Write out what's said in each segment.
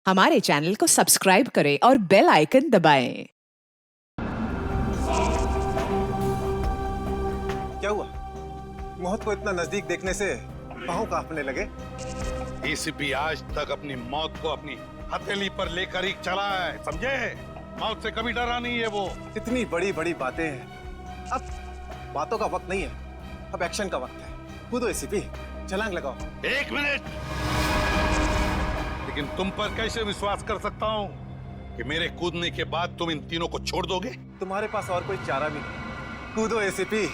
हमारे चैनल को सब्सक्राइब करें और बेल आइकन दबाएं। क्या हुआ? मौत को इतना नजदीक देखने से पांव कांपने लगे। एसीपी आज तक अपनी मौत को अपनी हथेली पर लेकर ही चला है, समझे? मौत से कभी डरा नहीं है वो। इतनी बड़ी बड़ी बातें हैं, अब बातों का वक्त नहीं है, अब एक्शन का वक्त है। कूदो एसीपी, छलांग लगाओ। एक मिनट, लेकिन तुम पर कैसे विश्वास कर सकता हूँ कि मेरे कूदने के बाद तुम इन तीनों को छोड़ दोगे? तुम्हारे पास और कोई चारा भी नहीं। कूदो एसीपी।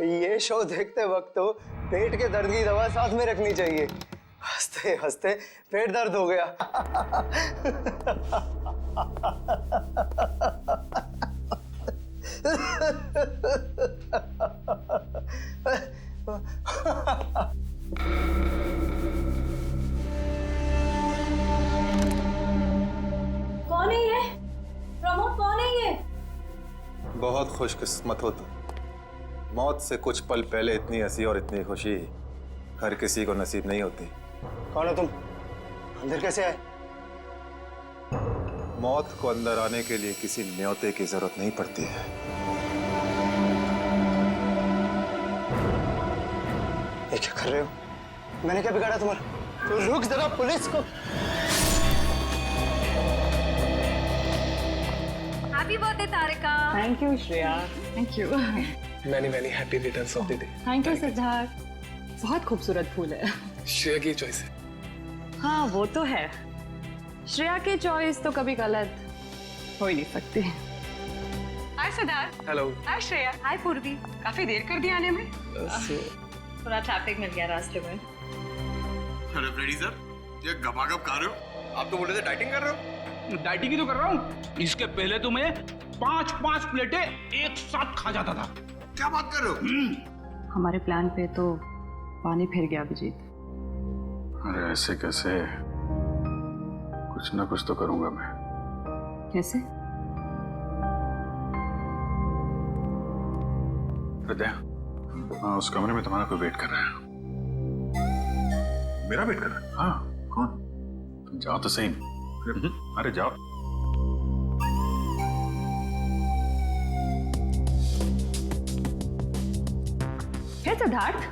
ये शो देखते वक्त तो पेट के दर्द की दवा साथ में रखनी चाहिए। हंसते हंसते पेट दर्द हो गया। कौन है ये? प्रमोद, कौन है ये? बहुत खुशकिस्मत हो तुम। मौत से कुछ पल पहले इतनी हंसी और इतनी खुशी हर किसी को नसीब नहीं होती। कौन हो तुम? अंदर कैसे आए? मौत को अंदर आने के लिए किसी न्योते की जरूरत नहीं पड़ती है। ये क्या कर रहे हो? मैंने क्या बिगाड़ा तुम्हारा? तो रुक जरा, पुलिस को। Happy birthday Tarika. Thank you Shreya. Thank you. Many happy returns of the day. Thank you Siddharth. बहुत खूबसूरत फूल है। श्रेया की चॉइस है। हाँ वो तो है, श्रेया की चॉइस तो कभी गलत हो ही नहीं सकती। हाय सिद्धार्थ। हेलो। हाय श्रेया। हाय पूर्वी। काफी देर कर दी आने में। थोड़ा ट्रैफिक मिल गया रास्ते में। अरे फ्रेडी सर, ये गपागप खा रहे हो? आप तो बोले थे डाइटिंग कर रहे हो। डाइटिंग ही तो कर रहा हूँ। इसके पहले तो मैं 5-5 प्लेटें एक साथ खा जाता था। क्या बात कर रहे हो? हमारे प्लान पे तो पानी फिर गया अभिजीत। अरे ऐसे कैसे? कुछ ना कुछ तो करूंगा मैं। कैसे? हृदय, हाँ, उस कमरे में तुम्हारा कोई वेट कर रहा है। मेरा वेट कर रहा है? हाँ। कौन? तुम जाओ तो सही। अरे जाओ। है सिद्धार्थ,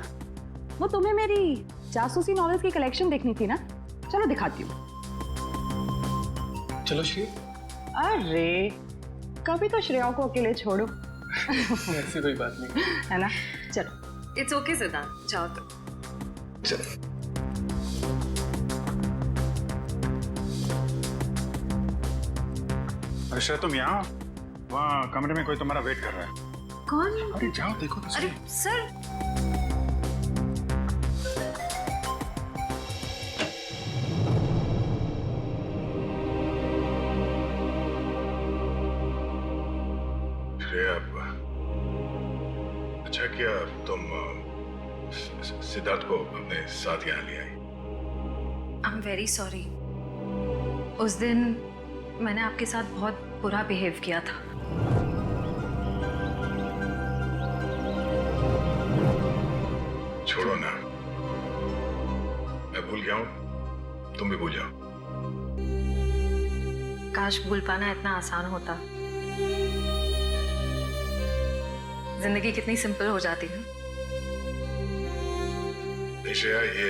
वो तुम्हें मेरी जासूसी नॉवेल्स की कलेक्शन देखनी थी ना? चलो दिखाती हूँ। चलो श्रेया। अरे कभी तो श्रेया को अकेले छोड़ो। ऐसी कोई बात नहीं है ना? चलो। इट्स ओके सिद्धार्थ, जाओ तो। चलो। अरे श्रेया, तुम यहाँ? वहाँ कमरे में कोई तुम्हारा वेट कर रहा है। कौन? अरे जाओ, देखो तो सही। अरे सर, श्रेया, अच्छा किया तुम सिद्धार्थ को अपने साथ यहाँ ले आई। I am very sorry. उस दिन मैंने आपके साथ बहुत बुरा बिहेव किया था। छोड़ो ना, मैं भूल गया हूँ, तुम भी भूल जाओ। काश भूल पाना इतना आसान होता। जिंदगी कितनी सिंपल हो जाती है। श्रेया, ये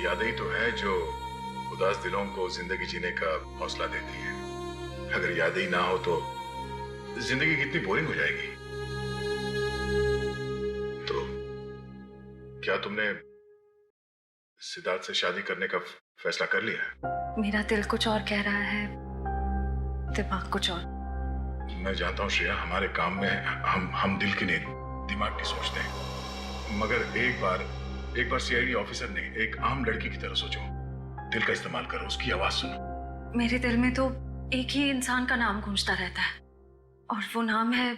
यादें ही तो है जो उदास दिलों को जिंदगी जीने का हौसला देती है। अगर यादें ही ना हो तो जिंदगी कितनी बोरिंग हो जाएगी। तो क्या तुमने सिद्धार्थ से शादी करने का फैसला कर लिया? मेरा दिल कुछ और कह रहा है, दिमाग कुछ और। मैं जानता हूँ श्रेया, हमारे काम में हम दिल की नहीं दिमाग की सोचते हैं, मगर एक बार सीआईडी ऑफिसर ने एक आम लड़की की तरह सोचो। दिल का इस्तेमाल करो, उसकी आवाज सुनो। मेरे दिल में तो एक ही इंसान का नाम गूंजता रहता है, और वो नाम है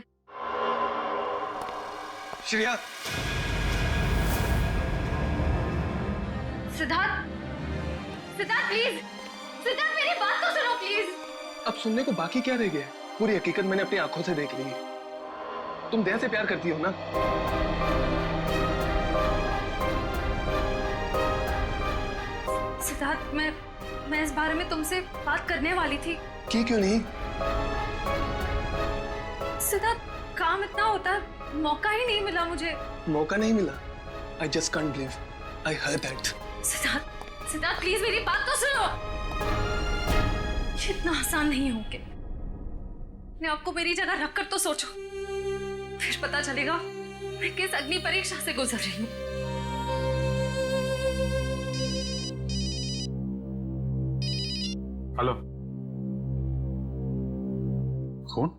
श्रेया। सिद्धार्थ। सिद्धार्थ प्लीज, सिद्धार्थ मेरी बात तो सुनो प्लीज। अब सुनने को बाकी क्या रह गया? पूरी हकीकत मैंने अपनी आंखों से देख ली है। तुम दया से प्यार करती हो ना? सिद्धार्थ, मैं इस बारे में तुमसे बात करने वाली थी। क्यों नहीं? सिद्धार्थ, काम इतना होता है, मौका ही नहीं मिला मुझे। मौका नहीं मिला? I just can't believe I heard that. Siddharth please मेरी बात तो सुनो। ये इतना आसान नहीं हो के। अपने आपको मेरी जगह रखकर तो सोचो, फिर पता चलेगा मैं किस अग्नि परीक्षा से गुजर रही हूँ। हेलो, कौन?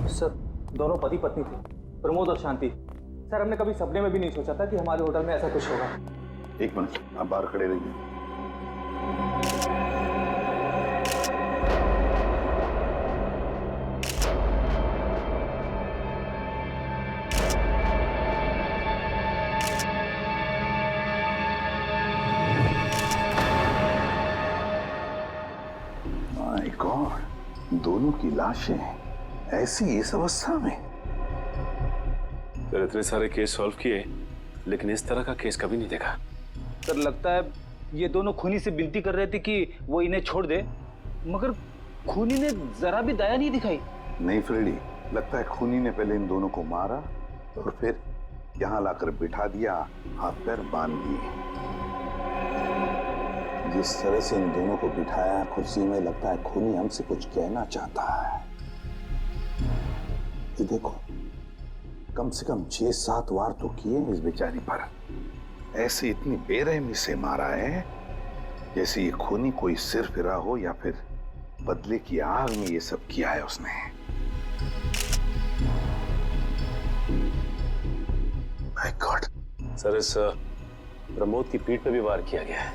सर, दोनों पति पत्नी थे, प्रमोद और शांति। सर, हमने कभी सपने में भी नहीं सोचा था कि हमारे होटल में ऐसा कुछ होगा। एक मिनट, आप बाहर खड़े रहिए। माय गॉड, दोनों की लाशें ऐसी इस अवस्था में। सर, इतने सारे केस सॉल्व किए, लेकिन इस तरह का केस कभी नहीं देखा। सर, लगता है ये दोनों खूनी से विनती कर रहे थे कि वो इन्हें छोड़ दे, मगर खूनी ने जरा भी दया नहीं दिखाई। नहीं फ्रेडी, लगता है खूनी ने पहले इन दोनों को मारा और फिर यहाँ लाकर बिठा दिया, हाथ पैर बांध दिए। जिस तरह से इन दोनों को बिठाया कुर्सी में, लगता है खूनी हमसे कुछ कहना चाहता है। ये देखो, कम से कम 6-7 वार तो किए इस बेचारी पर। ऐसे इतनी बेरहमी से मारा है जैसे ये खूनी कोई सिर फिरा हो, या फिर बदले की आग में ये सब किया है उसने। My God. सर, इस प्रमोद की पीठ पे भी वार किया गया है।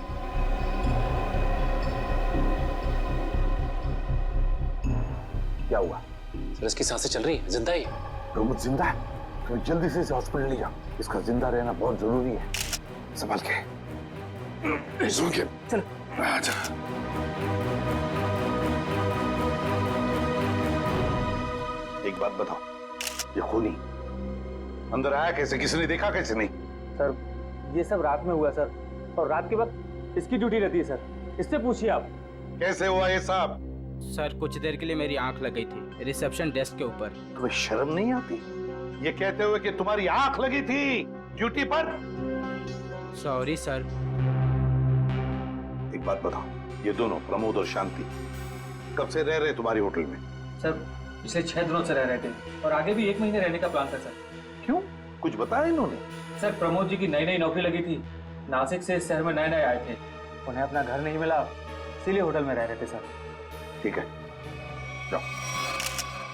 क्या हुआ? सर, इसकी सांसें चल रही है, जिंदा ही। प्रमोद जिंदा है? तो जल्दी से इसे हॉस्पिटल ले जाओ, इसका जिंदा रहना बहुत जरूरी है। संभाल के। चल। आजा। एक बात बताओ, ये खूनी अंदर आया कैसे? किसी ने देखा कैसे? नहीं सर, ये सब रात में हुआ सर, और रात के वक्त इसकी ड्यूटी रहती है सर, इससे पूछिए आप। कैसे हुआ ये सब? सर, कुछ देर के लिए मेरी आंख लगी थी रिसेप्शन डेस्क के ऊपर। तुम्हें शर्म नहीं आती ये कहते हुए कि तुम्हारी आंख लगी थी ड्यूटी पर? Sorry sir. एक बात बताओ, ये दोनों प्रमोद और शांति कब से रह रहे तुम्हारी होटल में? सर, पिछले 6 दिनों से रह रहे थे, और आगे भी 1 महीने रहने का प्लान था सर। क्यों, कुछ बताया इन्होंने? सर, प्रमोद जी की नई नौकरी लगी थी, नासिक से इस शहर में नए आए थे, उन्हें अपना घर नहीं मिला, इसीलिए होटल में रह रहे थे सर। ठीक है, जाओ।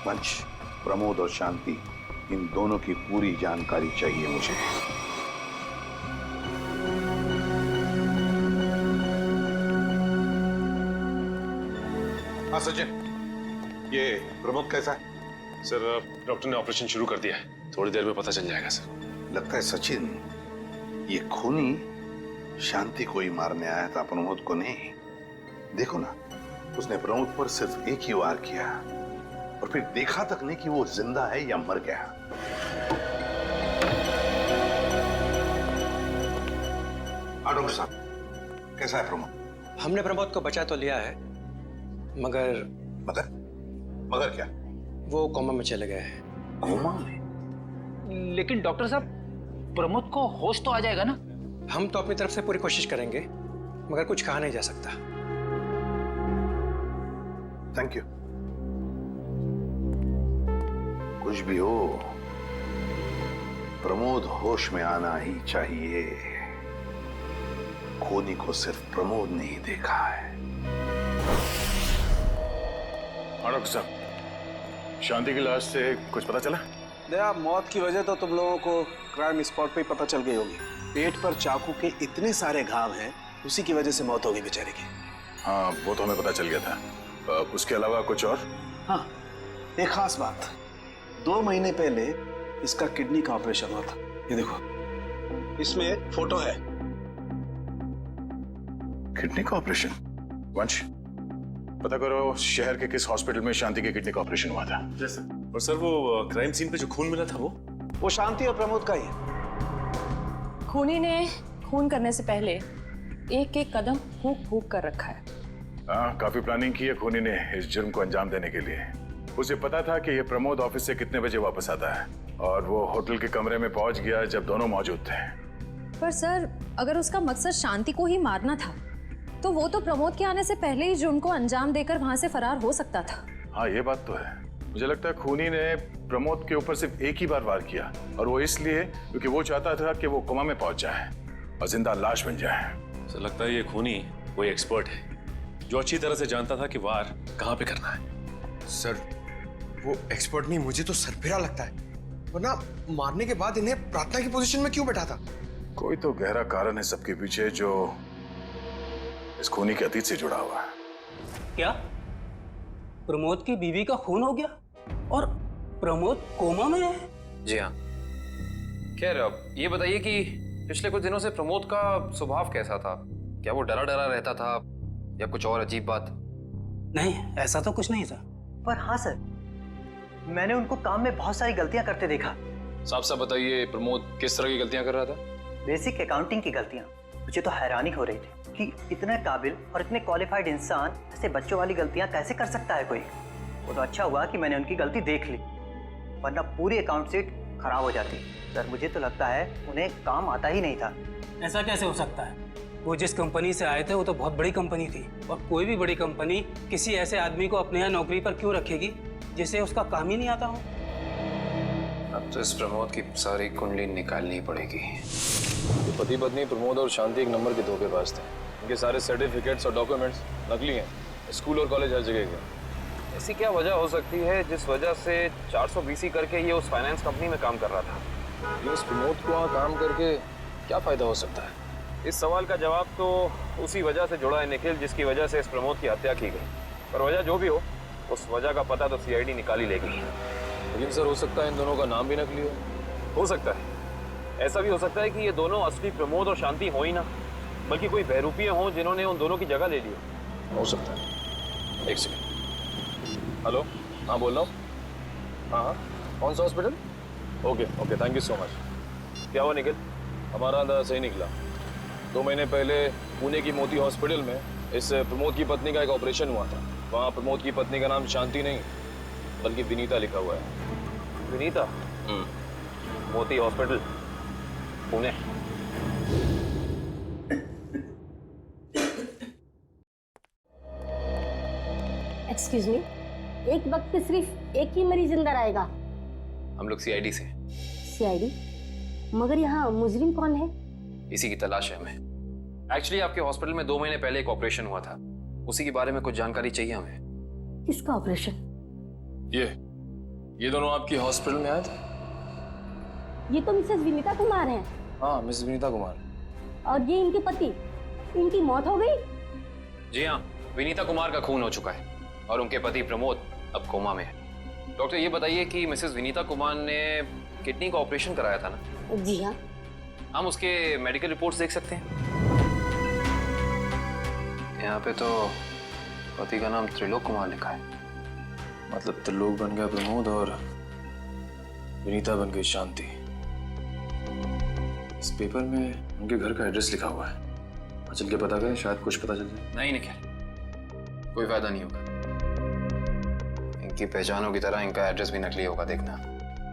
वंश, प्रमोद और शांति, इन दोनों की पूरी जानकारी चाहिए मुझे। हाँ सचिन, ये प्रमोद कैसा है? सर, डॉक्टर ने ऑपरेशन शुरू कर दिया है, थोड़ी देर में पता चल जाएगा सर। लगता है सचिन, ये खूनी शांति को ही मारने आया था, प्रमोद को नहीं। देखो ना, उसने प्रमोद पर सिर्फ एक ही वार किया और फिर देखा तक नहीं कि वो जिंदा है या मर गया। डॉक्टर साहब, कैसा है प्रमोद? हमने प्रमोद को बचा तो लिया है, मगर मगर क्या? वो कोमा में चले गए हैं। कोमा में? लेकिन डॉक्टर साहब, प्रमोद को होश तो आ जाएगा ना? हम तो अपनी तरफ से पूरी कोशिश करेंगे, मगर कुछ कहा नहीं जा सकता। Thank you. कुछ भी हो, प्रमोद होश में आना ही चाहिए। खूनी को सिर्फ प्रमोद ने ही देखा है। शांति की लाश से कुछ पता चला? दया, मौत की वजह तो तुम लोगों को क्राइम स्पॉट पे ही पता चल गई होगी। पेट पर चाकू के इतने सारे घाव हैं, उसी की वजह से मौत हो गई बेचारे की। हाँ, वो तो हमें पता चल गया था। उसके अलावा कुछ और? हाँ, एक खास बात। 2 महीने पहले इसका किडनी का ऑपरेशन हुआ था। ये देखो, इसमें फोटो है। किडनी का ऑपरेशन? वंश, पता करो शहर के किस हॉस्पिटल में शांति के किडनी का ऑपरेशन हुआ था। जैसा। और सर, वो क्राइम सीन पे जो खून मिला था वो शांति और प्रमोद का ही है। खूनी ने खून करने से पहले एक एक कदम फूंक फूंक कर रखा है। हाँ, काफी प्लानिंग की है खूनी ने इस जुर्म को अंजाम देने के लिए। उसे पता था कि ये प्रमोद ऑफिस से कितने बजे वापस आता है, और वो होटल के कमरे में पहुंच गया जब दोनों मौजूद थे। पर सर, अगर उसका मकसद शांति को ही मारना था, तो वो तो प्रमोद के आने से पहले ही जुर्म को अंजाम देकर वहां से फरार हो सकता था। हाँ, ये बात तो है। मुझे लगता है खूनी ने प्रमोद के ऊपर सिर्फ एक ही बार वार किया, और वो इसलिए क्योंकि वो चाहता था कि वो कोमा में पहुंच जाए और जिंदा लाश बन जाए। सर, लगता है ये खूनी कोई एक्सपर्ट है जो अच्छी तरह से जानता था कि वार कहाँ पे करना है। सर, वो एक्सपर्ट नहीं, मुझे तो सरफिरा लगता है। वरना मारने के बाद इन्हें प्रार्थना की पोजीशन में क्यों बैठा था? कोई तो गहरा कारण है सबके पीछे जो इस खूनी के अतीत से जुड़ा हुआ है। क्या प्रमोद की बीवी का खून हो गया और प्रमोद कोमा में है? जी हाँ। खैर, अब ये बताइए कि पिछले कुछ दिनों से प्रमोद का स्वभाव कैसा था? क्या वो डरा डरा रहता था या कुछ और अजीब बात? नहीं, ऐसा तो कुछ नहीं था। पर हाँ सर, मैंने उनको काम में बहुत सारी गलतियां करते देखा। साफ साफ बताइए, प्रमोद किस तरह की गलतियां कर रहा था? बेसिक अकाउंटिंग की गलतियां। मुझे तो हैरानी हो रही थी कि इतने काबिल और इतने क्वालिफाइड इंसान ऐसे बच्चों वाली गलतियां कैसे कर सकता है कोई। वो तो अच्छा हुआ कि मैंने उनकी गलती देख ली, वरना पूरी अकाउंट शीट खराब हो जाती। सर, मुझे तो लगता है उन्हें काम आता ही नहीं था। ऐसा कैसे हो सकता है? वो जिस कंपनी से आए थे वो तो बहुत बड़ी कंपनी थी, और कोई भी बड़ी कंपनी किसी ऐसे आदमी को अपने यहाँ नौकरी पर क्यों रखेगी जिसे उसका काम ही नहीं आता हो? अब तो इस प्रमोद की सारी कुंडली निकालनी पड़ेगी। पति पत्नी प्रमोद और शांति एक नंबर के धोखेबाज थे। इनके सारे सर्टिफिकेट्स और डॉक्यूमेंट्स नकली हैं। स्कूल और कॉलेज हर जगह के। ऐसी क्या वजह हो सकती है जिस वजह से 420 करके ये उस फाइनेंस कंपनी में काम कर रहा था? ये इस प्रमोद को वहाँ काम करके क्या फायदा हो सकता है? इस सवाल का जवाब तो उसी वजह से जुड़ा है निखिल, जिसकी वजह से इस प्रमोद की हत्या की गई। पर वजह जो भी हो, उस वजह का पता तो CID निकाल ही लेगी। लेकिन सर, हो सकता है इन दोनों का नाम भी नकली हो सकता है। ऐसा भी हो सकता है कि ये दोनों असली प्रमोद और शांति हो ही ना, बल्कि कोई बहरूपिये हों जिन्होंने उन दोनों की जगह ले ली हो सकता है। एक सेकंड। हेलो, हाँ बोल रहा हूँ। हाँ, कौन सा hospital? Okay, thank you so much. क्या हुआ निखिल? हमारा अंदाजा सही निकला। 2 महीने पहले पुणे की मोती हॉस्पिटल में इस प्रमोद की पत्नी का एक ऑपरेशन हुआ था। वहाँ प्रमोद की पत्नी का नाम शांति नहीं बल्कि विनीता लिखा हुआ है। विनीता? मोती हॉस्पिटल, पुणे। एक्सक्यूज मी, एक वक्त पे सिर्फ एक ही मरीज अंदर आएगा? हम लोग CID से। CID? मगर यहाँ मुजरिम कौन है? इसी की तलाश है हमें। एक्चुअली आपके हॉस्पिटल में 2 महीने पहले एक ऑपरेशन हुआ था, उसी के बारे में कुछ जानकारी चाहिए हमें। किसका ऑपरेशन? ये दोनों आपकी हॉस्पिटल में आए थे? ये तो मिसेस विनीता कुमार हैं। हाँ, मिसेस विनीता कुमार। और ये इनके पति, इनकी मौत हो गई? जी हाँ, विनीता कुमार का खून हो चुका है और उनके पति प्रमोद अब कोमा में है। डॉक्टर, ये बताइए कि मिसेस विनीता कुमार ने किडनी का ऑपरेशन कराया था ना? जी हाँ। हम उसके मेडिकल रिपोर्ट्स देख सकते हैं? यहाँ पे तो पति का नाम त्रिलोक कुमार लिखा है। मतलब त्रिलोक बन गया प्रमोद और विनीता बन गई शांति। इस पेपर में उनके घर का एड्रेस लिखा हुआ है। चल के पता करें, शायद कुछ पता चल जाए। नहीं निखिल, कोई फायदा नहीं होगा। इनकी पहचानों की तरह इनका एड्रेस भी नकली होगा, देखना।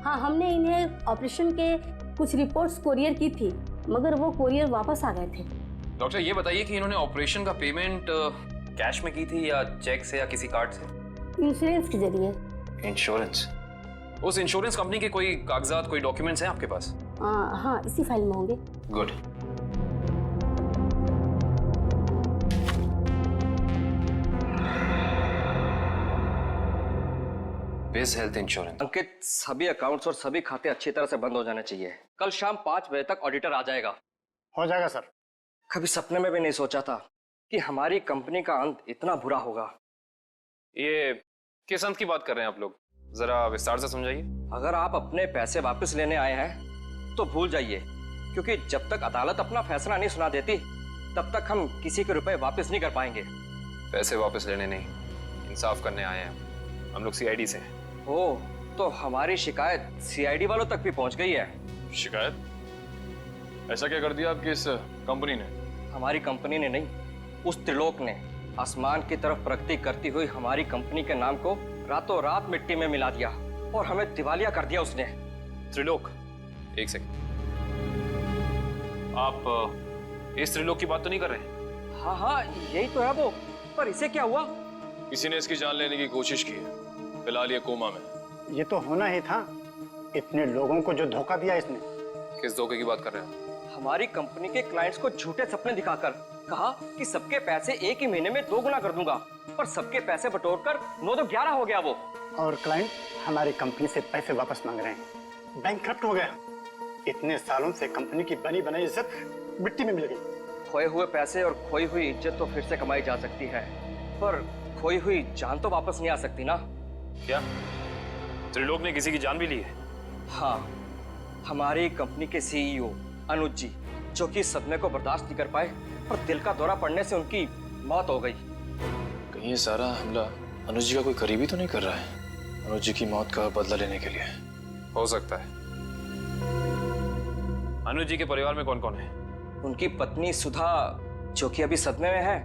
हाँ, हमने इन्हें ऑपरेशन के कुछ रिपोर्ट्स कोरियर की थी, मगर वो कोरियर वापस आ गए थे। डॉक्टर ये बताइए कि इन्होंने ऑपरेशन का पेमेंट कैश में की थी या चेक से या किसी कार्ड से? इंश्योरेंस के जरिए। इंश्योरेंस? उस इंश्योरेंस कंपनी के कोई कागजात, कोई डॉक्यूमेंट्स हैं आपके पास? हाँ, इसी फाइल में होंगे। गुड। बिज हेल्थ इंश्योरेंस। अंकित, सभी अकाउंट्स और सभी खाते अच्छी तरह से बंद हो जाने चाहिए। कल शाम 5 बजे तक ऑडिटर आ जाएगा। हो जाएगा सर। कभी सपने में भी नहीं सोचा था कि हमारी कंपनी का अंत इतना बुरा होगा। ये किस अंत की बात कर रहे हैं आप लोग? जरा विस्तार से समझाइए। अगर आप अपने पैसे वापस लेने आए हैं तो भूल जाइए, क्योंकि जब तक अदालत अपना फैसला नहीं सुना देती तब तक हम किसी के रुपए वापस नहीं कर पाएंगे। पैसे वापस लेने नहीं, इंसाफ करने आए हैं हम लोग सीआईडी से। ओह, तो हमारी शिकायत सीआईडी वालों तक भी पहुंच गई है। शिकायत? ऐसा क्या कर दिया आपकी इस कंपनी ने? हमारी कंपनी ने नहीं, उस त्रिलोक ने आसमान की तरफ प्रगति करती हुई हमारी कंपनी के नाम को रातों रात मिट्टी में मिला दिया और हमें दिवालिया कर दिया उसने। त्रिलोक? एक सेकंड, आप इस त्रिलोक की बात तो नहीं कर रहे? हाँ, यही तो है वो। पर इसे क्या हुआ? किसी ने इसकी जान लेने की कोशिश की है, फिलहाल ये कोमा में। ये तो होना ही था, इतने लोगों को जो धोखा दिया इसने। किस धोखे की बात कर रहे हैं? हमारी कंपनी के क्लाइंट्स को झूठे सपने दिखाकर कहा कि सबके पैसे एक ही महीने में 2 गुना कर दूंगा, पर सबके पैसे बटोरकर 9 तो 11 हो गया वो। और क्लाइंट हमारी कंपनी से पैसे वापस मांग रहे हैं। बैंकक्रप्ट हो गया। इतने सालों से कंपनी की बनी बनाई इज्जत मिट्टी में मिल गई। खोए हुए पैसे और खोई हुई इज्जत तो फिर से कमाई जा सकती है, पर खोई हुई जान तो वापस नहीं आ सकती ना। क्या त्रिलोक ने किसी की जान भी ली है? हाँ, हमारी कंपनी के सीईओ अनुज जी, जो कि सदमे को बर्दाश्त नहीं कर पाए और दिल का दौरा पड़ने से उनकी मौत हो गई। कहीं ये सारा हमला अनुज जी का कोई करीबी तो नहीं कर रहा है, अनुज जी की मौत का बदला लेने के लिए? हो सकता है। अनुज जी के परिवार में कौन कौन है? उनकी पत्नी सुधा, जो कि अभी सदमे में है,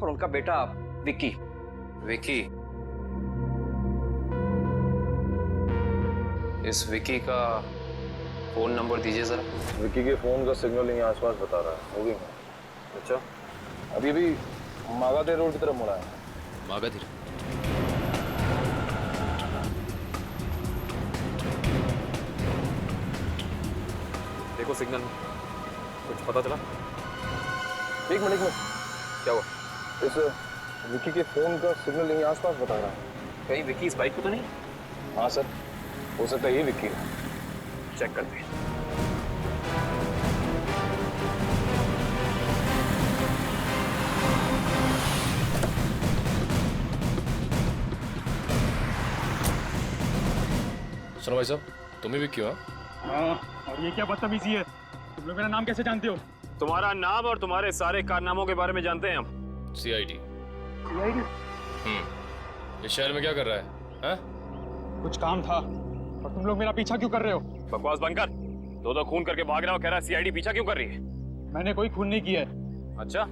और उनका बेटा विक्की। विक्की? इस विक्की का फोन नंबर दीजिए जरा। विक्की के फोन का सिग्नल यहीं आसपास बता रहा है, मूविंग है। अच्छा, अभी भी मागाधीर रोड की तरफ मुड़ा है। मागाधीर? देखो सिग्नल में कुछ पता चला? एक मिनट। क्या हुआ? इस विक्की के फोन का सिग्नल यहीं आसपास बता रहा है। कहीं विक्की इस बाइक पे तो नहीं? हाँ सर, हो सकता है ये विक्की है। चेक करते हैं। सुनो भाई साहब, तुम ही विक्की हो? हाँ, और ये क्या बदतमीजी है? तुम लोग मेरा नाम कैसे जानते हो? तुम्हारा नाम और तुम्हारे सारे कारनामों के बारे में जानते हैं हम। सीआईडी। सीआईडी? इस शहर में क्या कर रहा है? हाँ? कुछ काम था, और तुम लोग मेरा पीछा क्यों कर रहे हो? बकवास बंद कर। दो खून करके भाग रहा हो, कह रहा है सीआईडी पीछा क्यों कर रही है? मैंने कोई खून नहीं किया है। अच्छा,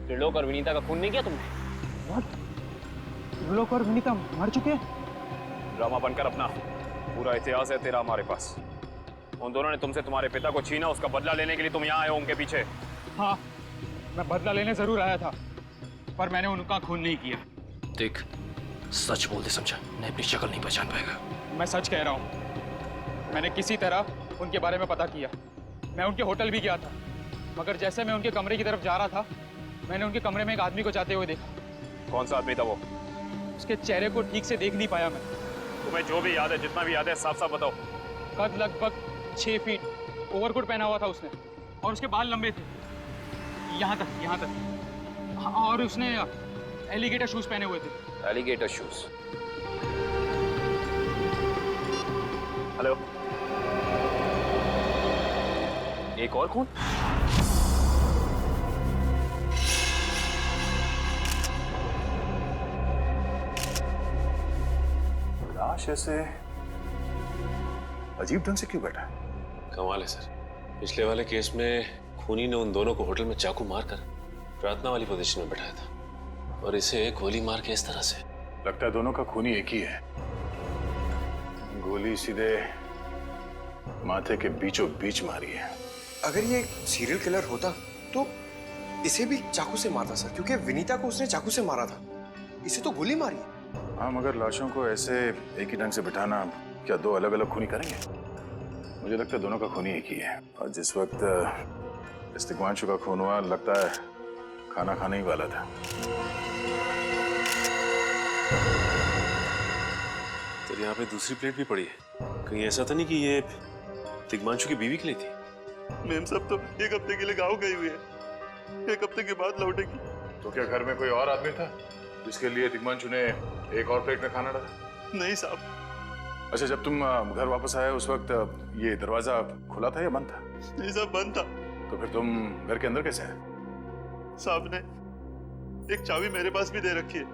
त्रिलोक और विनीता का खून नहीं किया तुमने? त्रिलोक और विनीता मर चुके हैं? ड्रामा बनकर अपना, पूरा इतिहास है तेरा हमारे पास। उन दोनों ने तुमसे तुम्हारे पिता को छीना, उसका बदला लेने के लिए तुम यहाँ आए हो उनके पीछे। हाँ, मैं बदला लेने जरूर आया था, पर मैंने उनका खून नहीं किया। देख, सच बोल दे, समझा? नहीं अपनी शक्ल नहीं पहचान पाएगा। मैं सच कह रहा हूँ, मैंने किसी तरह उनके बारे में पता किया। मैं उनके होटल भी गया था, मगर जैसे मैं उनके कमरे की तरफ जा रहा था, मैंने उनके कमरे में एक आदमी को जाते हुए देखा। कौन सा आदमी था वो? उसके चेहरे को ठीक से देख नहीं पाया मैं। तुम्हें जो भी याद है, जितना भी याद है, साफ साफ बताओ। कद लगभग 6 फीट, ओवरकोट पहना हुआ था उसने, और उसके बाल लंबे थे, यहाँ तक। हाँ, और उसने एलिगेटर शूज पहने हुए थे। Alligator shoes? हेलो, एक और खून? लाश ऐसे अजीब ढंग से क्यों बैठा है? कमाल है सर, पिछले वाले केस में खूनी ने उन दोनों को होटल में चाकू मारकर प्रार्थना वाली पोजीशन में बैठाया था, और इसे गोली मार के इस तरह से। लगता है दोनों का खूनी एक ही है। गोली सीधे माथे के बीचों बीच मारी है। अगर ये सीरियल किलर होता तो इसे भी चाकू से मारता सर, क्योंकि विनीता को उसने चाकू से मारा था, इसे तो गोली मारी है। हाँ, मगर लाशों को ऐसे एक ही ढंग से बिठाना क्या दो अलग अलग खूनी करेंगे? मुझे लगता है दोनों का खूनी एक ही है। और जिस वक्त इस दिग्वांशु का खून हुआ, लगता है खाना खाने ही वाला था। तो यहाँ पे दूसरी प्लेट भी पड़ी है। कहीं ऐसा तो नहीं कि ये दिग्वांशु की बीवी के लिए थी? मैम सब तो एक हफ्ते के लिए गाँव गई हुई है, एक हफ्ते के बाद लौटेगी। तो क्या घर में कोई और आदमी था जिसके लिए दिग्वांशु ने एक और प्लेट में खाना डाला? नहीं साहब। अच्छा, जब तुम घर वापस आए उस वक्त ये दरवाजा खुला था या बंद था? नहीं साहब, बंद था। तो फिर तुम घर के अंदर कैसे आए? साहब ने एक चाबी मेरे पास भी दे रखी है।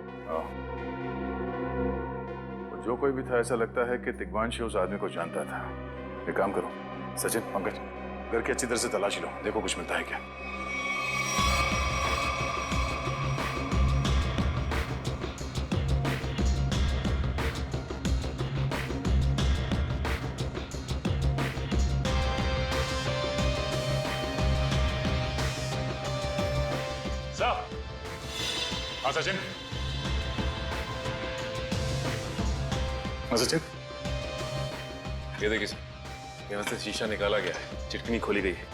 तो जो कोई भी था, ऐसा लगता है कि दिग्वांशु उस आदमी को जानता था। एक काम करो सचिन, पंकज, घर की अच्छी तरह से तलाशी लो, देखो कुछ मिलता है क्या। हाँ सचिन। हाँ सचिन। ये देखिए सर, यहाँ से शीशा निकाला गया है, चिटकनी खोली गई है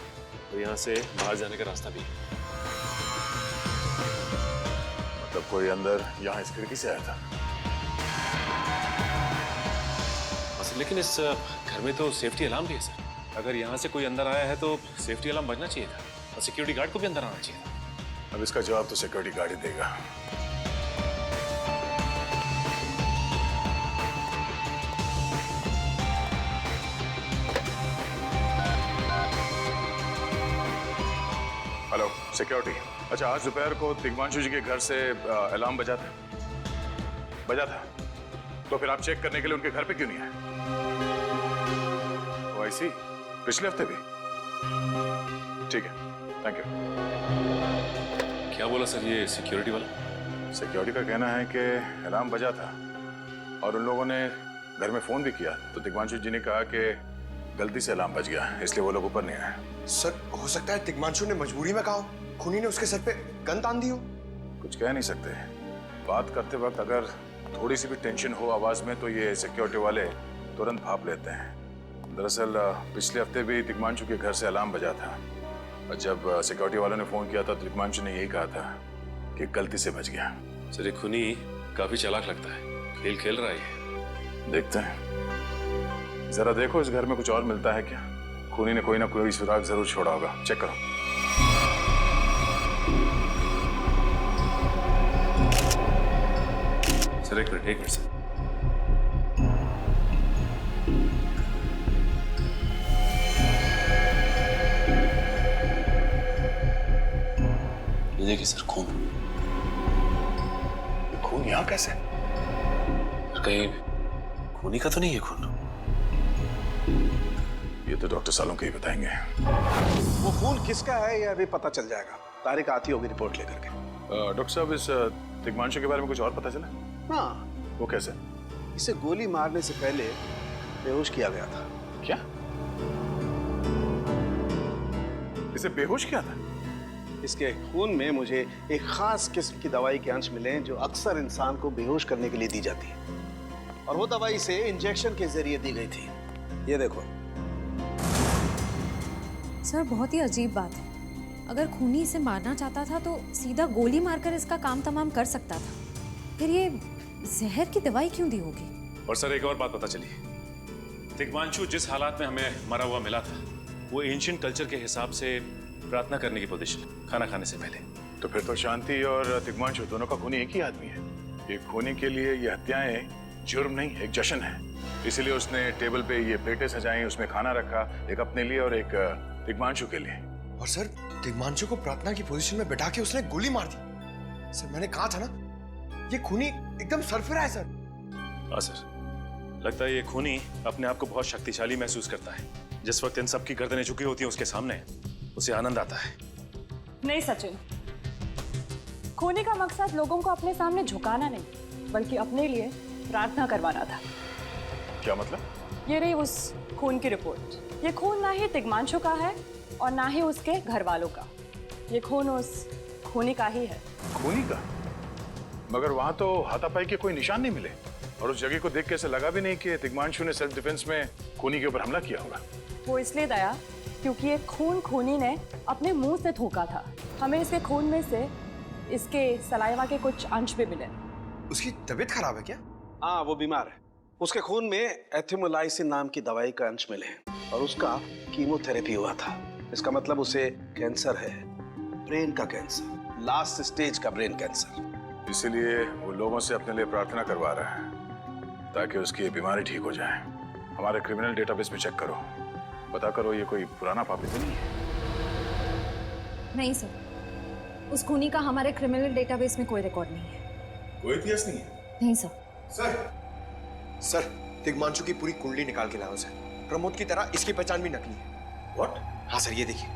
और यहाँ से बाहर जाने का रास्ता भी है। मतलब कोई अंदर यहाँ इस खिड़की से आया था? हाँ सर, लेकिन इस घर में तो सेफ्टी अलार्म भी है सर। अगर यहाँ से कोई अंदर आया है तो सेफ्टी अलार्म बजना चाहिए था और सिक्योरिटी गार्ड को भी अंदर आना चाहिए था। अब इसका जवाब तो सिक्योरिटी गार्ड ही देगा। Hello security. अच्छा, आज दोपहर को दिग्वांशु जी के घर से अलार्म बजा था? बजा था। तो फिर आप चेक करने के लिए उनके घर पे क्यों नहीं आए? ओ आई सी, पिछले हफ्ते भी? ठीक है, थैंक यू। क्या बोला सर ये सिक्योरिटी वाला? सिक्योरिटी का कहना है कि अलार्म बजा था और उन लोगों ने घर में फोन भी किया, तो दिग्वांशु जी ने कहा कि गलती से अलार्म बज गया, इसलिए वो लोग ऊपर नहीं आए। सर, हो सकता है दिग्वांशु ने मजबूरी में कहा हो, खूनी ने उसके सर पे गन तान दी हो। कुछ कह नहीं सकते। बात करते वक्त अगर थोड़ी सी भी टेंशन हो आवाज में तो ये सिक्योरिटी वाले तुरंत भाप लेते हैं। दरअसल पिछले हफ्ते भी दिग्वांशु के घर से अलार्म बजा था और जब सिक्योरिटी वालों ने फोन किया था तो दिग्वांशु ने यही कहा था कि गलती से बच गया। सर ये खूनी काफी चालाक लगता है, खेल खेल रहा है। देखते हैं, जरा देखो इस घर में कुछ और मिलता है क्या। खूनी ने कोई ना कोई सुराग जरूर छोड़ा होगा, चेक करो। सर एक मिनट सर। ये देखिए सर, खून। खून यहाँ कैसे? कहीं खूनी का तो नहीं है खून? ये तो डॉक्टर सालों के ही बताएंगे। वो खून किसका है ये अभी पता चल जाएगा। तारिक आती होगी रिपोर्ट लेकर के। डॉक्टर साहब, इस दिग्वांशु के बारे में कुछ और पता चला? हाँ। वो कैसे? इसे गोली मारने से पहले बेहोश किया गया था। क्या? इसे बेहोश किया था? इसके खून में मुझे एक खास किस्म की दवाई के अंश मिले जो अक्सर इंसान को बेहोश करने के लिए दी जाती है, और वो दवाई से इंजेक्शन के जरिए दी गई थी। ये देखो। सर बहुत ही अजीब बात है। अगर खूनी इसे मारना चाहता था तो सीधा गोली मारकर इसका काम तमाम कर सकता था। फिर ये जहर की दवाई क्यों दी होगी? और सर एक और बात पता चली, दिग्वांशु जिस हालात में हमें मरा हुआ मिला था वो एंशिएंट कल्चर के हिसाब से प्रार्थना करने की पोजीशन, खाना खाने से पहले। तो फिर तो शांति और दिग्वांशु दोनों का खूनी एक ही आदमी है। ये खूनी के लिए ये हत्याएं जुर्म नहीं, एक जश्न है। इसीलिए उसने टेबल पे ये प्लेटें सजाई, उसमें खाना रखा, एक अपने लिए और एक दिग्वांशु के लिए। और सर दिग्वांशु को प्रार्थना की पोजीशन में बैठा के उसने गोली मार दी। सर मैंने कहा था ना, ये खूनी एकदम सरफिरा है सर। हाँ सर, लगता है ये खूनी अपने आप को बहुत शक्तिशाली महसूस करता है। जिस वक्त इन सब की गर्दनें झुकी होती हैं उसके सामने, उसे आनंद आता है। नहीं सचिन, खूनी का मकसद लोगों को अपने सामने झुकाना नहीं, बल्कि अपने लिए प्रार्थना करवाना था। क्या मतलब? ये रही उस खून की रिपोर्ट। ये खून ना ही तिग्मांशु का है और ना ही उसके घर वालों का। ये खून उस खूनी का ही है। खूनी का? मगर वहां तो हाथापाई के कोई निशान नहीं मिले और उस जगह को देख के ऐसा लगा भी नहीं कि तिग्मांशु ने सेल्फ डिफेंस में खूनी के ऊपर हमला किया होगा। वो इसलिए दया क्योंकि ये खून खूनी ने अपने मुंह से थूका था। हमें इसके खून में से इसके सलाइवा के कुछ अंश भी मिले। उसकी तबीयत खराब है क्या? हाँ, वो बीमार है। उसके खून में एथिमोलाइसिन नाम की दवाई का अंश मिले हैं और उसका कीमोथेरेपी हुआ था। इसका मतलब उसे कैंसर है, ब्रेन का कैंसर, लास्ट स्टेज का ब्रेन कैंसर। इसीलिए वो लोगों से अपने लिए प्रार्थना करवा रहा है ताकि उसकी बीमारी ठीक हो जाए। हमारे क्रिमिनल डेटाबेस में चेक करो, पता करो ये कोई पुराना पापी तो नहीं है। नहीं सर, उस खूनी का हमारे क्रिमिनल डेटाबेस में कोई रिकॉर्ड नहीं है। कोई इतिहास नहीं है? नहीं सर। सर, तिग्मांशु की पूरी कुंडली निकाल के लाओ सर। प्रमोद की तरह इसकी पहचान भी नकली है। What? हाँ सर, ये देखिए,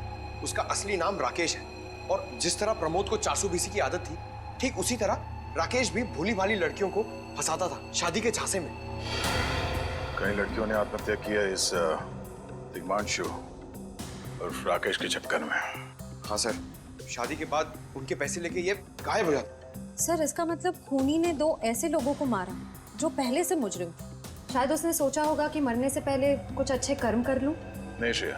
उसका असली नाम राकेश है और जिस तरह प्रमोद को चासू बीसी की आदत थी, ठीक उसी तरह राकेश भी भोली भाली लड़कियों को फंसाता था शादी के झांसे में। कई लड़कियों ने आत्महत्या की है इस तिग्मांशु और राकेश के चक्कर में। हाँ सर, शादी के बाद उनके पैसे लेके ये गायब हो जाता। सर, इसका मतलब खूनी ने 2 ऐसे लोगों को मारा जो पहले से मुजरिम थे। शायद उसने सोचा होगा कि मरने से पहले कुछ अच्छे कर्म कर लूं। नहीं श्रेया,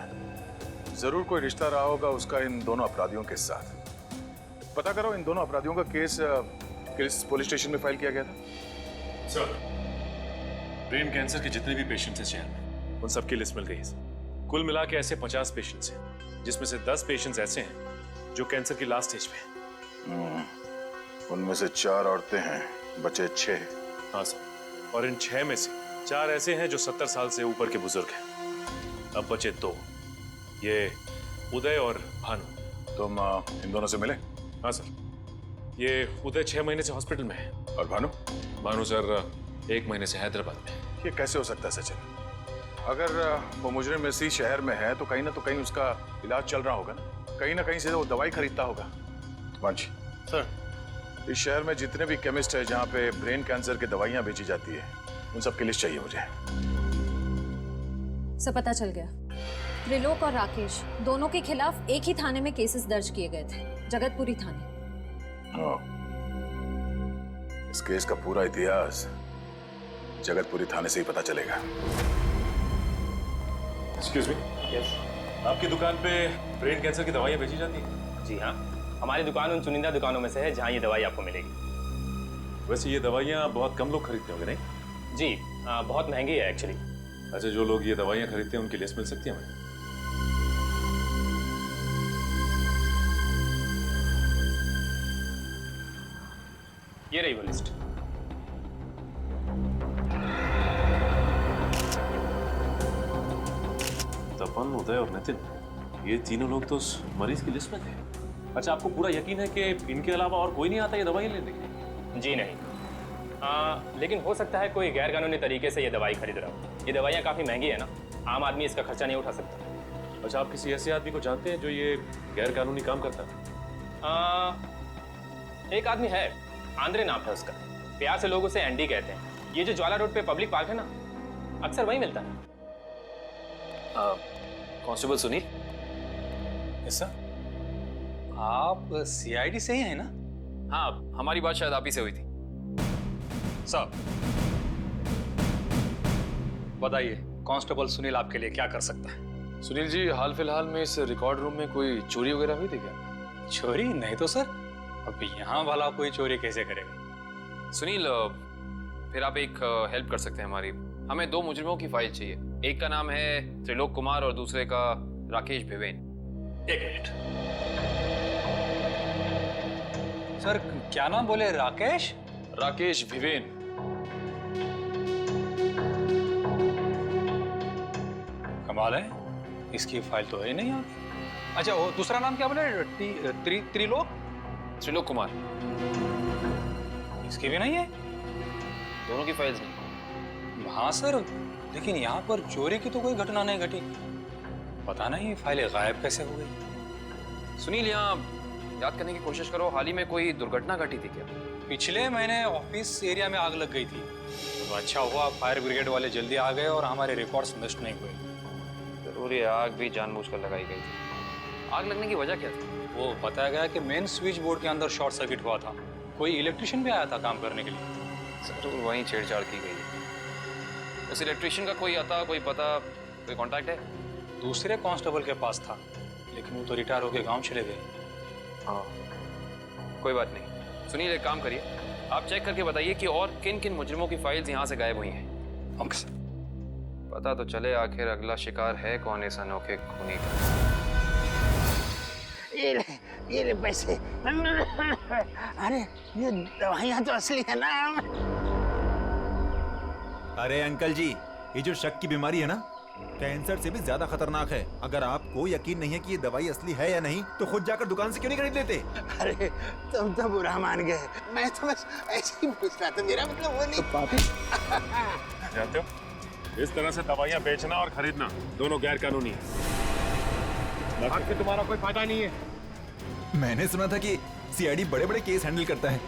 जरूर कोई रिश्ता रहा होगा उसका इन दोनों अपराधियों के साथ। पता करो इन दोनों अपराधियों का केस किस पुलिस स्टेशन में फाइल किया गया था? सर, ब्रेन कैंसर के जितने भी पेशेंट्स हैं शहर में, उन सबकी लिस्ट मिल गई है। कुल मिला के ऐसे 50 पेशेंट्स हैं, जिसमें से 10 पेशेंट्स ऐसे हैं जो कैंसर की लास्ट स्टेज पे हैं। उनमें से 4 औरतें हैं, बचे 6। हाँ सर, और इन 6 में से 4 ऐसे हैं जो 70 साल से ऊपर के बुजुर्ग हैं। अब बचे 2, ये उदय और भानु। तुम इन दोनों से मिले? हाँ सर, ये उदय 6 महीने से हॉस्पिटल में है। और भानु? भानु सर 1 महीने से हैदराबाद में। ये कैसे हो सकता है सचिन? अगर वो मुजरिम इसी शहर में है तो कहीं ना उसका इलाज चल रहा होगा ना कहीं से वो दवाई खरीदता होगा। मांझी सर, इस शहर में जितने भी केमिस्ट है जहाँ पे ब्रेन कैंसर की दवाइयाँ बेची जाती है, उन सब की लिस्ट चाहिए मुझे। सब पता चल गया। त्रिलोक और राकेश दोनों के खिलाफ एक ही थाने में केसेस दर्ज किए गए थे, जगतपुरी थाने। इस केस का पूरा इतिहास जगतपुरी थाने से ही पता चलेगा। Excuse me. यस। आपकी दुकान पे ब्रेन कैंसर की दवाइयाँ बेची जाती हैं? जी हाँ, हमारी दुकान उन चुनिंदा दुकानों में से है जहाँ ये दवाई आपको मिलेगी। वैसे ये दवाइयाँ बहुत कम लोग खरीदते होंगे नहीं? जी, बहुत महंगी है एक्चुअली। अच्छा, जो लोग ये दवाइयाँ खरीदते हैं उनकी लिस्ट मिल सकती है हमें? ये रही वो लिस्ट। तपन, उदय और नितिन, ये तीनों लोग तो उस मरीज की लिस्ट में थे। अच्छा, आपको पूरा यकीन है कि इनके अलावा और कोई नहीं आता ये दवाई लेने के लिए? जी नहीं, लेकिन हो सकता है कोई गैर कानूनी तरीके से ये दवाई खरीद रहा हो। ये दवाइयाँ काफ़ी महंगी है ना, आम आदमी इसका खर्चा नहीं उठा सकता। अच्छा, आप किसी ऐसे आदमी को जानते हैं जो ये गैर कानूनी काम करता है? एक आदमी है, आंद्रे नाम है उसका। प्यार से लोग उसे एंडी कहते हैं। ये जो ज्वाला रोड पे पब्लिक पार्क है ना, अक्सर वहीं मिलता है। कांस्टेबल सुनील। Yes sir. आप सीआईडी से ही हैं ना? हाँ, हमारी बात शायद आप ही से हुई थी। साहब बताइए, कांस्टेबल सुनील आपके लिए क्या कर सकता है? सुनील जी, हाल फिलहाल में इस रिकॉर्ड रूम में कोई चोरी वगैरह हुई थी क्या? चोरी नहीं तो सर, अब यहाँ वाला कोई चोरी कैसे करेगा? सुनील, फिर आप एक हेल्प कर सकते हैं हमारी। हमें 2 मुजरिमों की फाइल चाहिए। एक का नाम है त्रिलोक कुमार और दूसरे का राकेश भिवेन। एक मिनट सर, क्या नाम बोले? राकेश? राकेश भिवेन। कमाल है, इसकी फाइल तो है नहीं। अच्छा, वो दूसरा नाम क्या बोले? त्रिलोक? त्रिलोक कुमार। इसकी भी नहीं है? दोनों की फाइल्स नहीं। हाँ सर, लेकिन यहाँ पर चोरी की तो कोई घटना नहीं घटी। पता नहीं फाइलें गायब कैसे हो गई। सुनील, यहाँ याद करने की कोशिश करो, हाल ही में कोई दुर्घटना घटी थी क्या? पिछले महीने ऑफिस एरिया में आग लग गई थी, तो अच्छा हुआ फायर ब्रिगेड वाले जल्दी आ गए और हमारे रिकॉर्ड्स नष्ट नहीं हुए। और ये आग भी जानबूझकर लगाई गई थी। आग लगने की वजह क्या थी? वो बताया गया कि मेन स्विच बोर्ड के अंदर शॉर्ट सर्किट हुआ था। कोई इलेक्ट्रिशियन भी आया था काम करने के लिए। जरूर वहीं छेड़छाड़ की गई है। उस इलेक्ट्रिशियन का कोई आता, कोई पता, कोई कांटेक्ट है? दूसरे कांस्टेबल के पास था, लेकिन वो तो रिटायर होकर गांव चले गए। हाँ, कोई बात नहीं। सुनिए, एक काम करिए, आप चेक करके बताइए कि और किन किन मुजरिमों की फाइल्स यहाँ से गायब हुई हैं। पता तो चले आखिर अगला शिकार है कौन इस अनोखे खूनी का। ये ले पैसे। अरे ये दवाइयाँ तो असली है ना। अरे अंकल जी, ये जो शक की बीमारी है ना, कैंसर से भी ज्यादा खतरनाक है। अगर आपको यकीन नहीं है कि ये दवाई असली है या नहीं, तो खुद जाकर दुकान से क्यों नहीं खरीद लेते? अरे तुम तो बुरा मान गए, मैं तो बस ऐसे ही पूछ रहा था, मेरा मतलब वो नहीं। जानते हो, इस तरह से दवाइयाँ बेचना और खरीदना दोनों गैर कानूनी है। आखिर तुम्हारा कोई फायदा नहीं है। मैंने सुना था कि सीआईडी बड़े बड़े केस हैंडल करता है।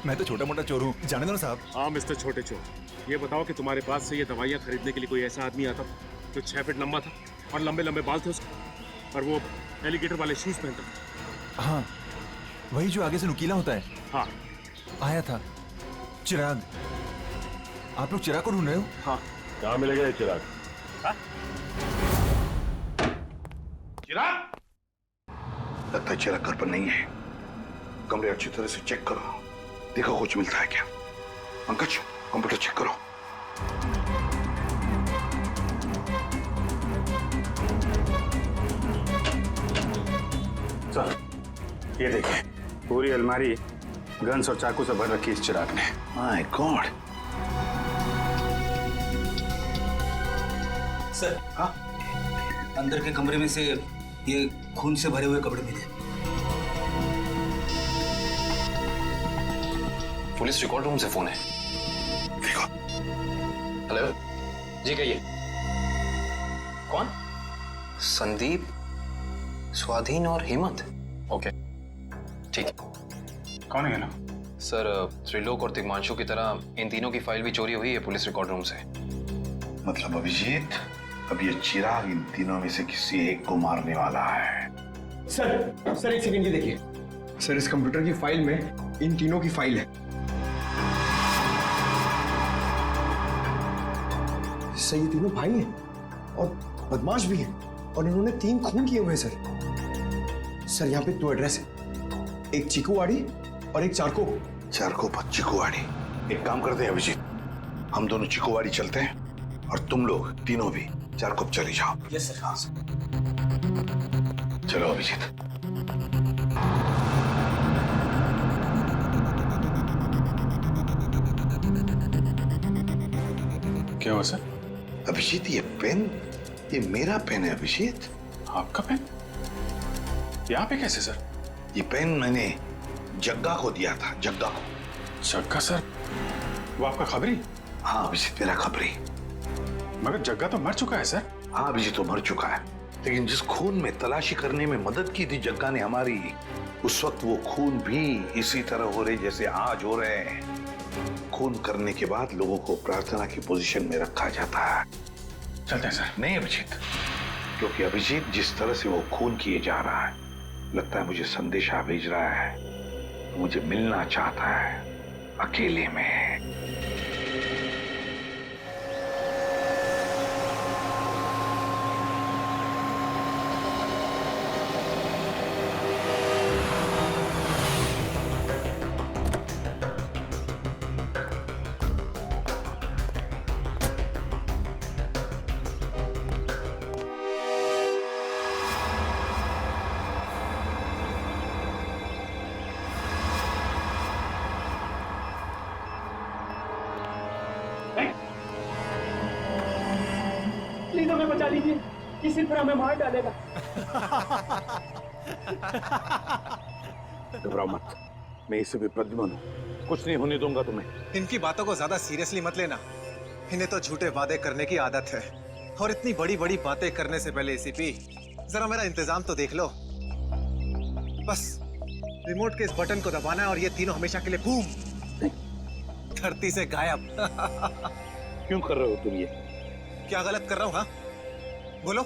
मैं तो छोटा मोटा चोर हूँ, जाने दो ना साहब। हाँ मिस्टर छोटे चोर, ये बताओ कि तुम्हारे पास से ये दवाइयाँ खरीदने के लिए कोई ऐसा आदमी आता जो 6 फीट लंबा था और लंबे लंबे बाल थे उसके, और वो एलिगेटर वाले शूज पहनता था? हाँ, वही जो आगे से नुकीला होता है। हाँ, आया था चिराग। आप लोग चिराग को ढूंढ रहे हो? हाँ। कहाँ मिलेगा ये चिराग? चिराग? लगता है चिराग घर पर नहीं है। कमरे अच्छी तरह से चेक करो, देखो कुछ मिलता है क्या। पंकज, कंप्यूटर चेक करो। सर, ये देखिए, पूरी अलमारी गन्स और चाकू से भर रखी इस चिराग ने। My God. सर, हाँ, अंदर के कमरे में से ये खून से भरे हुए कपड़े मिले। पुलिस रिकॉर्ड रूम से फोन है। हेलो जी, कहिए। कौन? संदीप, स्वाधीन और हेमंत। ओके, ठीक है। कौन है ना? सर, त्रिलोक और तिग्मांशु की तरह इन तीनों की फाइल भी चोरी हुई है पुलिस रिकॉर्ड रूम से। मतलब अभिजीत, अब ये चिराग इन तीनों में से किसी एक को मारने वाला है। सर एक सेकंड, ये देखिए सर, इस कंप्यूटर की फाइल में इन तीनों की फाइल है। सर, ये तीनों भाई हैं और बदमाश भी हैं, और इन्होंने 3 खून किए हुए हैं सर। सर, यहाँ पे 2 एड्रेस है, एक चीकूवाड़ी और एक चारकोप। चिकूवाड़ी। एक काम करते हैं अभिजीत, हम दोनों चिकूवाड़ी चलते हैं और तुम लोग तीनों भी चारकोप चले जाओ। Yes sir. हाँ सर। चलो अभिजीत। क्या हुआ सर? अभिजीत, ये पेन, ये मेरा पेन है अभिजीत। आपका पेन? यहाँ पे कैसे सर? ये पेन मैंने जग्गा को दिया था, जग्गा को। जग्गा सर? वो आपका खबरी? हाँ अभिजीत, मेरा खबरी। मगर जग्गा तो मर चुका है सर। हाँ अभिजीत, तो मर चुका है, लेकिन जिस खून में तलाशी करने में मदद की थी जग्गा ने हमारी, उस वक्त वो खून भी इसी तरह हो रहे जैसे आज हो रहे हैं। खून करने के बाद लोगों को प्रार्थना की पोजीशन में रखा जाता है। चलते हैं सर। नहीं अभिजीत, क्योंकि अभिजीत जिस तरह से वो खून किए जा रहा है, लगता है मुझे संदेशा भेज रहा है, मुझे मिलना चाहता है अकेले में। प्लीज हमें बचा लीजिए, किसी तरह हमें मार डालेगा। घबराओ मत, मैं इसे भी प्रद्युम्न हूं, कुछ नहीं होने दूंगा तुम्हें। इनकी बातों को ज्यादा सीरियसली मत लेना, इन्हें तो झूठे वादे करने की आदत है, और इतनी बड़ी बड़ी बातें करने से पहले एसीपी जरा मेरा इंतजाम तो देख लो। बस रिमोट के इस बटन को दबाना है और ये तीनों हमेशा के लिए बूम, धरती से गायब। क्यों कर रहे हो तुम ये? क्या गलत कर रहा हूँ? हाँ बोलो,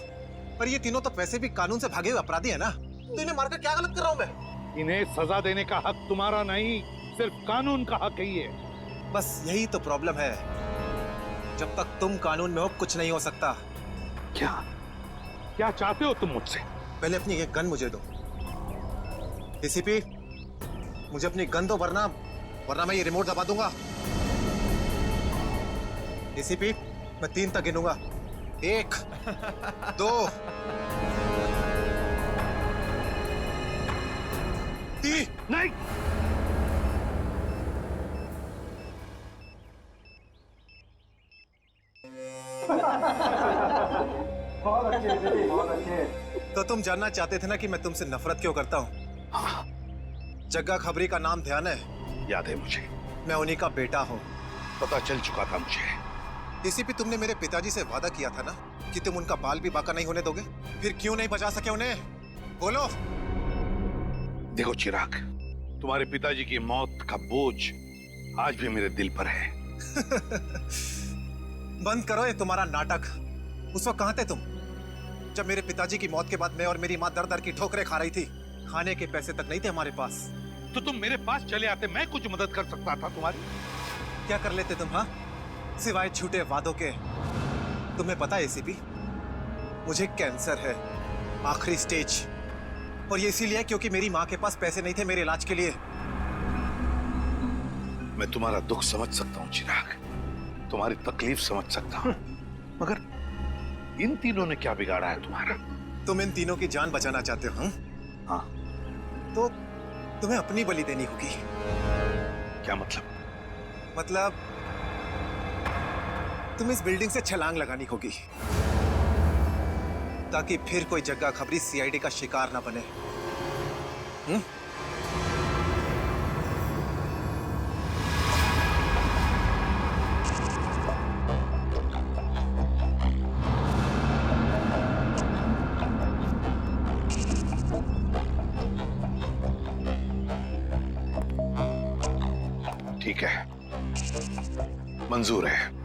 पर ये तीनों तो पैसे भी कानून से भागे हुए अपराधी है ना, तो इन्हें मारकर क्या गलत कर रहा हूं मैं? इन्हें सजा देने का हक तुम्हारा नहीं, सिर्फ कानून का हक ही है। बस यही तो प्रॉब्लम है, जब तक तुम कानून में हो कुछ नहीं हो सकता। क्या क्या चाहते हो तुम मुझसे? पहले अपनी एक गन मुझे दो। एसीपी, मुझे अपनी गन दो, वरना मैं ये रिमोट दबा दूंगा। एसीपी, मैं 3 तक गिनूंगा। 1, 2, 3। नहीं, बहुत अच्छे। तो तुम जानना चाहते थे ना कि मैं तुमसे नफरत क्यों करता हूँ? जग्गा खबरी का नाम ध्यान है? याद है मुझे। मैं उन्हीं का बेटा हूँ। पता चल चुका था मुझे। एसीपी, तुमने मेरे पिताजी से वादा किया था ना कि तुम उनका बाल भी बाका नहीं होने दोगे, फिर क्यों नहीं बचा सके उन्हें? बोलो। देखो चिराग, तुम्हारे पिताजी की मौत का बोझ आज भी मेरे दिल पर है। बंद करो ये तुम्हारा नाटक। उस वक्त कहाँ थे तुम, जब मेरे पिताजी की मौत के बाद मैं और मेरी माँ दर दर की ठोकरें खा रही थी? खाने के पैसे तक नहीं थे हमारे पास। तो तुम मेरे पास चले आते, मैं कुछ मदद कर सकता था तुम्हारी। क्या कर लेते तुम, हाँ? सिवाय झूठे वादों के। तुम्हें पता है एसीपी, मुझे कैंसर है, आखिरी स्टेज। और ये इसीलिए क्योंकि मेरी माँ के पास पैसे नहीं थे मेरे इलाज के लिए। मैं तुम्हारा दुख समझ सकता हूँ चिराग, तुम्हारी तकलीफ समझ सकता हूँ, मगर इन तीनों ने क्या बिगाड़ा है तुम्हारा? तुम इन तीनों की जान बचाना चाहते हो? हाँ। तो तुम्हें अपनी बलि देनी होगी। क्या मतलब? मतलब तुम इस बिल्डिंग से छलांग लगानी होगी, ताकि फिर कोई जग्गा खबरी सीआईडी का शिकार ना बने। ठीक है, मंजूर है।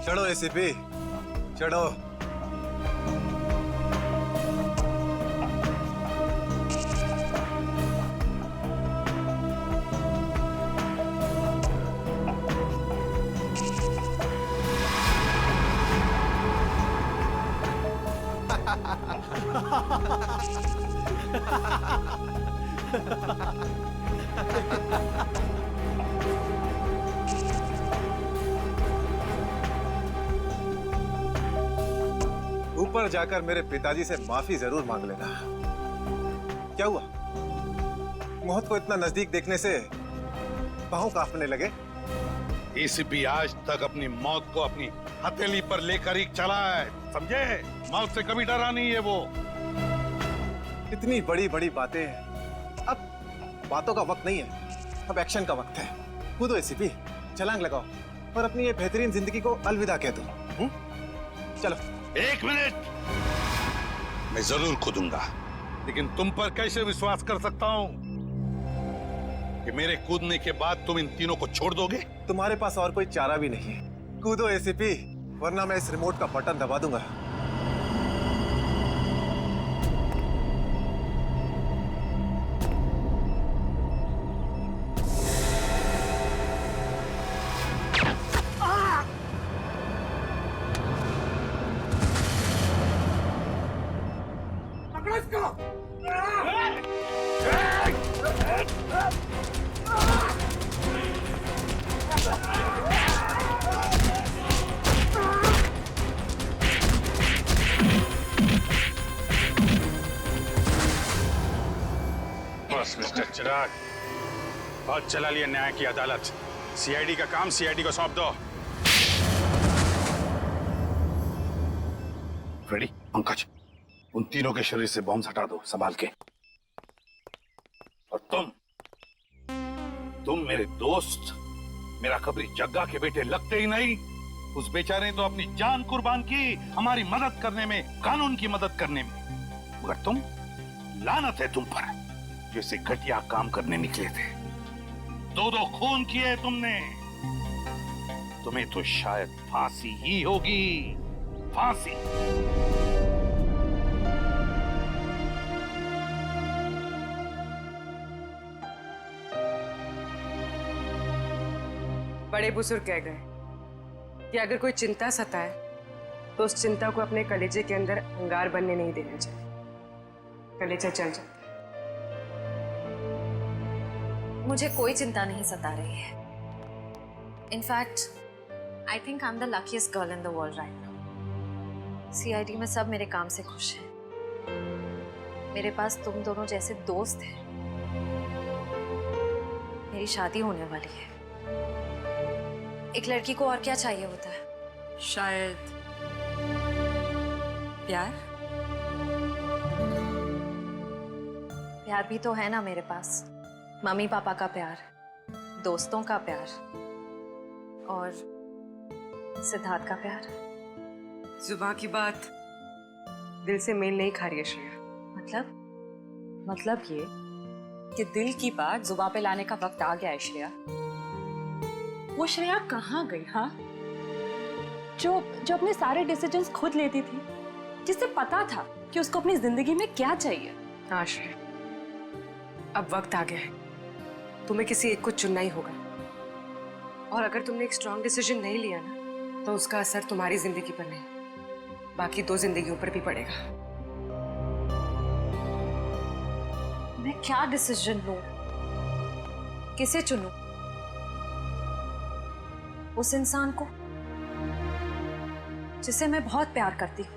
चढ़ो एसीपी, चढ़ो। ऊपर जाकर मेरे पिताजी से माफी जरूर मांग लेना। क्या हुआ, मौत को इतना नजदीक देखने से पांव कांपने लगे? एसीपी आज तक अपनी मौत को अपनी हथेली पर लेकर ही चला है, समझे? मौत से कभी डरा नहीं है वो। इतनी बड़ी बड़ी बातें, अब बातों का वक्त नहीं है, अब एक्शन का वक्त है। कूदो एसीपी, छलांग लगाओ और अपनी ये बेहतरीन जिंदगी को अलविदा कह दो। चलो। 1 मिनट, मैं जरूर कूदूंगा, लेकिन तुम पर कैसे विश्वास कर सकता हूं कि मेरे कूदने के बाद तुम इन तीनों को छोड़ दोगे? तुम्हारे पास और कोई चारा भी नहीं है। कूदो एसीपी, वरना मैं इस रिमोट का बटन दबा दूंगा। बस मिस्टर चिराग, बहुत चला लिया न्याय की अदालत। सीआईडी का काम सीआईडी को सौंप दो। फ्रेडी, पंकज, उन तीनों के शरीर से बॉम्ब हटा दो संभाल के। और तुम मेरे दोस्त, मेरा कबरी जग्गा के बेटे लगते ही नहीं। उस बेचारे ने तो अपनी जान कुर्बान की हमारी मदद करने में, कानून की मदद करने में। मगर तुम, लानत है तुम पर, जैसे घटिया काम करने निकले थे। 2 खून किए तुमने। तुम्हें तो शायद फांसी ही होगी, फांसी। बड़े बुजुर्ग कह गए कि अगर कोई चिंता सताए तो उस चिंता को अपने कलेजे के अंदर अंगार बनने नहीं देना चाहिए। कलेजा चल जाता है। मुझे कोई चिंता नहीं सता रही है। In fact I think I am the luckiest girl in the world right now. CID में सब मेरे काम से खुश हैं। मेरे पास तुम दोनों जैसे दोस्त हैं। मेरी शादी होने वाली है। एक लड़की को और क्या चाहिए होता है? शायद प्यार। प्यार भी तो है ना मेरे पास। मम्मी पापा का प्यार, दोस्तों का प्यार और सिद्धार्थ का प्यार। जुबान की बात दिल से मेल नहीं खा रही है श्रेया। मतलब ये कि दिल की बात जुबान पे लाने का वक्त आ गया है श्रेया। वो श्रेया कहाँ गई? हाँ, जो अपने सारे डिसीजंस खुद लेती थी, जिसे पता था कि उसको अपनी जिंदगी में क्या चाहिए। हाँ श्रेया, अब वक्त आ गया है। तुम्हें किसी एक को चुनना ही होगा। और अगर तुमने एक स्ट्रॉन्ग डिसीजन नहीं लिया ना, तो उसका असर तुम्हारी जिंदगी पर नहीं, बाकी 2 जिंदगियों पर भी पड़ेगा। मैं क्या डिसीजन लूं? किसे चुनूं? उस इंसान को जिसे मैं बहुत प्यार करती हूं,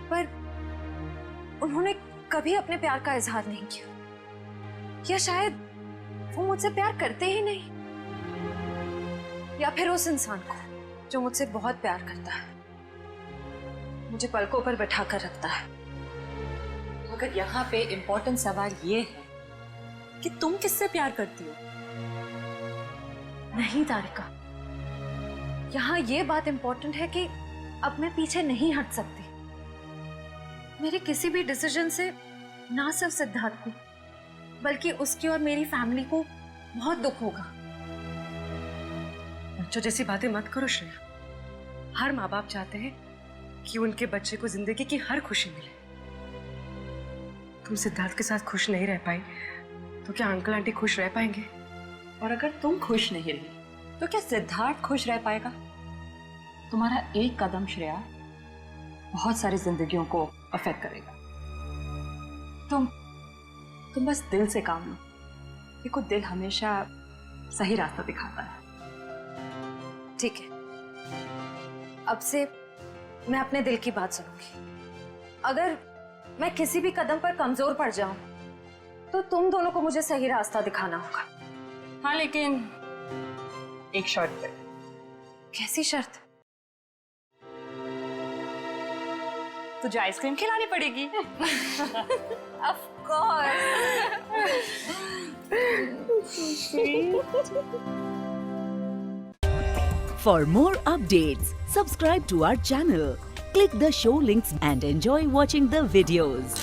पर उन्होंने कभी अपने प्यार का इजहार नहीं किया, या शायद वो मुझसे प्यार करते ही नहीं, या फिर उस इंसान को जो मुझसे बहुत प्यार करता है, मुझे पलकों पर बैठा कर रखता है। मगर यहाँ पे इम्पोर्टेंट सवाल ये है कि तुम किससे प्यार करती हो? नहीं तारिका, यहाँ ये बात इंपॉर्टेंट है कि अब मैं पीछे नहीं हट सकती। मेरे किसी भी डिसीजन से ना सिर्फ सिद्धार्थ को, बल्कि उसकी और मेरी फैमिली को बहुत दुख होगा। बच्चों जैसी बातें मत करो श्रेया। हर माँ बाप चाहते हैं कि उनके बच्चे को जिंदगी की हर खुशी मिले। तुम सिद्धार्थ के साथ खुश नहीं रह पाई तो क्या अंकल आंटी खुश रह पाएंगे? और अगर तुम खुश नहीं रही तो क्या सिद्धार्थ खुश रह पाएगा? तुम्हारा एक कदम श्रेया बहुत सारी जिंदगियों को अफेक्ट करेगा। तुम बस दिल से काम लो। देखो, दिल हमेशा सही रास्ता दिखाता है। ठीक है, अब से मैं अपने दिल की बात सुनूंगी। अगर मैं किसी भी कदम पर कमजोर पड़ जाऊं तो तुम दोनों को मुझे सही रास्ता दिखाना होगा। हाँ, लेकिन एक शर्त पे। कैसी शर्त? तुझे आइसक्रीम खिलानी पड़ेगी। Of course. For more updates, subscribe to our channel, click the show links and enjoy watching the videos.